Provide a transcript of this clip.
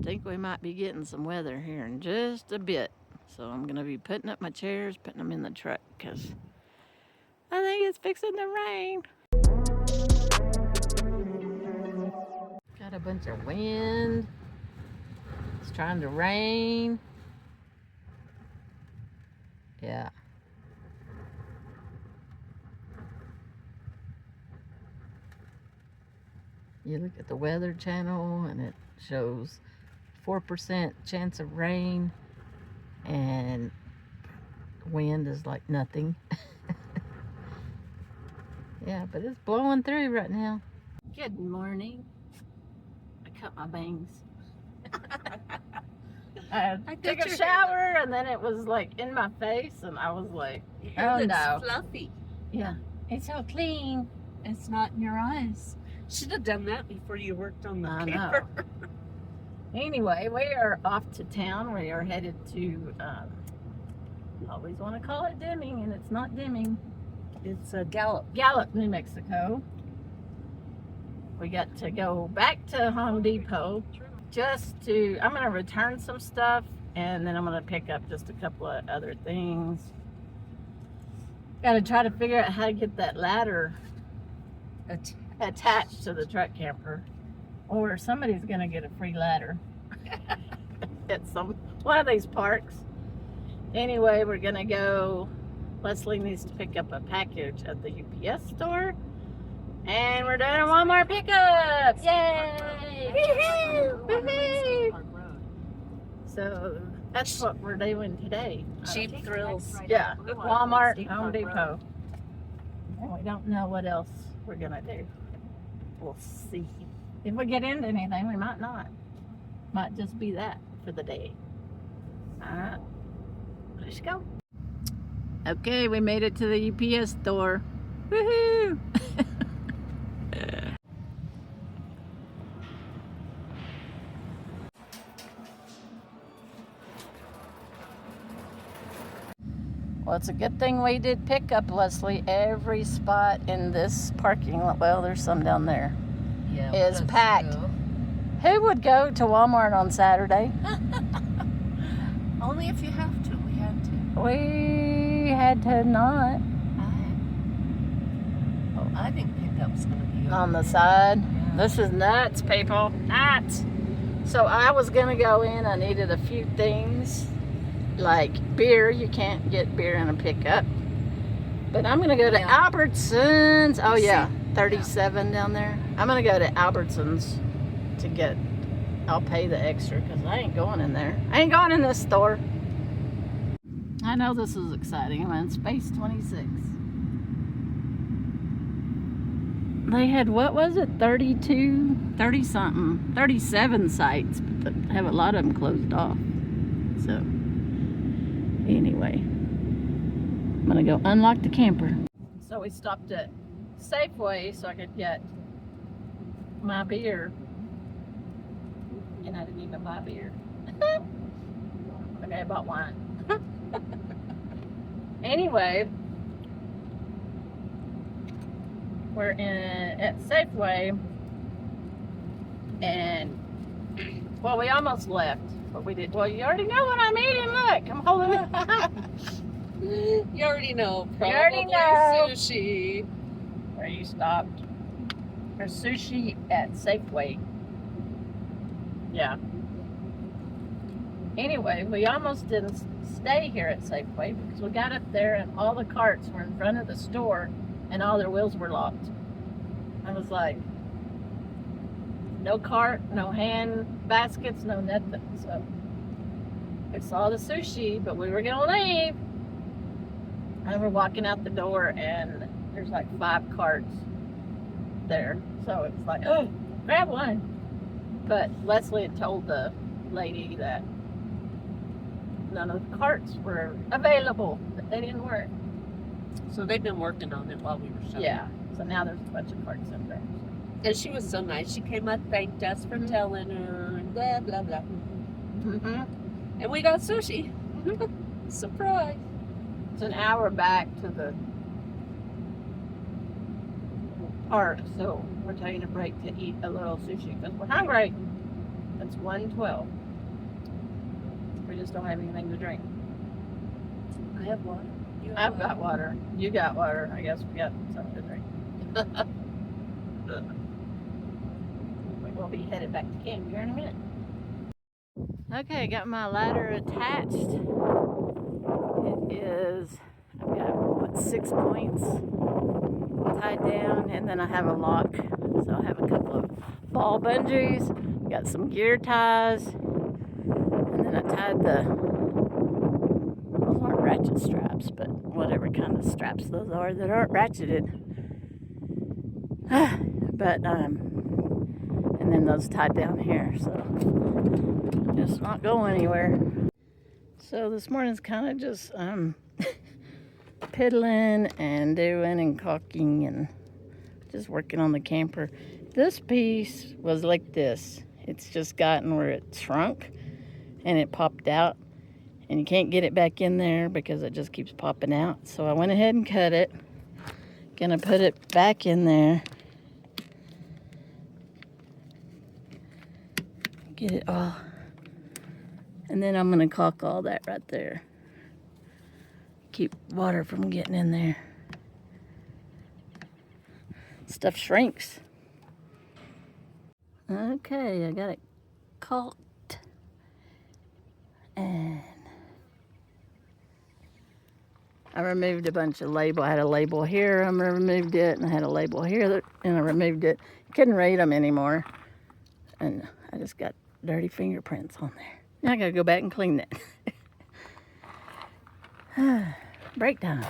think we might be getting some weather here in just a bit. So I'm going to be putting up my chairs, putting them in the truck because I think it's fixing to rain. Got a bunch of wind. It's trying to rain. Yeah. You look at the Weather Channel and it shows 4% chance of rain and wind is like nothing. Yeah, but it's blowing through right now. Good morning. I cut my bangs. I took a shower and then it was like in my face and I was like, oh no. It's fluffy. Yeah, it's so clean. It's not in your eyes. Should have done that before you worked on the camper. Anyway, we are off to town. We are headed to, I always want to call it Deming, and it's not Deming. It's Gallup. Gallup, New Mexico. We got to go back to Home Depot I'm going to return some stuff, and then I'm going to pick up just a couple of other things. Got to try to figure out how to get that ladder attached to the truck camper, or somebody's gonna get a free ladder at one of these parks. Anyway, we're gonna go. Leslie needs to pick up a package at the UPS store, and we're doing a Walmart pickup. Yay! Woo-hoo! So that's what we're doing today. Cheap thrills. Yeah, Walmart, Home Depot, and we don't know what else we're gonna do. We'll see. If we get into anything, we might not. Might just be that for the day. Alright, let's go. Okay, we made it to the UPS store. Woohoo! Well, it's a good thing we did pick up, Leslie. Every spot in this parking lot, well, there's some down there, is packed. True. Who would go to Walmart on Saturday? Only if you have to. We had to. We had to not. I think pickup's going to be On the side. Yeah. This is nuts, people. Nuts. So I was going to go in. I needed a few things. Like beer. You can't get beer in a pickup. But I'm going to go to Albertsons. Oh, yeah. 37 down there. I'm going to go to Albertsons to get... I'll pay the extra because I ain't going in there. I ain't going in this store. I know this is exciting. I'm in Space 26. They had, what was it, 30-something, 37 sites, but they have a lot of them closed off. So, anyway, I'm going to go unlock the camper. So we stopped at Safeway so I could get my beer. And I didn't even buy beer. Okay, I bought wine. Anyway, we're at Safeway, and well, we almost left, but we did. Well, you already know what I'm eating. Look, I'm holding it. You already know. Probably You already know. Sushi. Where you stopped? There's sushi at Safeway. Yeah. Anyway, we almost didn't stay here at Safeway because we got up there and all the carts were in front of the store and all their wheels were locked. I was like, no cart, no hand baskets, no nothing. So we saw the sushi, but we were gonna leave. And we're walking out the door and there's like 5 carts there. So it's like, oh, grab one. But Leslie had told the lady that none of the carts were available, that they didn't work. So they've been working on it while we were shopping. Yeah, so now there's a bunch of carts in there. And she was so nice. She came up, thanked us for telling her, and blah, blah, blah. Mm-hmm. And we got sushi. Surprise. It's an hour back to the park, so we're taking a break to eat a little sushi because we're hungry. But It's 1:12. We just don't have anything to drink. I have water. You have I've got water. You got water. I guess we got something to drink. We'll be headed back to camp here in a minute. Okay, got my ladder attached. It is, I've got, what, 6 points tied down, and then I have a lock. So I have a couple of ball bungees, got some gear ties, and then I tied those aren't ratchet straps, but whatever kind of straps those are that aren't ratcheted. But, and then those tied down here, so just not go anywhere. So this morning's kind of just piddling and doing and caulking and just working on the camper. This piece was like this. It's just gotten where it shrunk and it popped out, and you can't get it back in there because it just keeps popping out. So I went ahead and cut it. Gonna put it back in there. Get it all. And then I'm gonna caulk all that right there. Keep water from getting in there. Stuff shrinks. Okay, I got it caulked. And I removed a bunch of label. I had a label here, I removed it, and I had a label here, and I removed it. Couldn't read them anymore. And I just got dirty fingerprints on there. Now I gotta go back and clean that. Break time.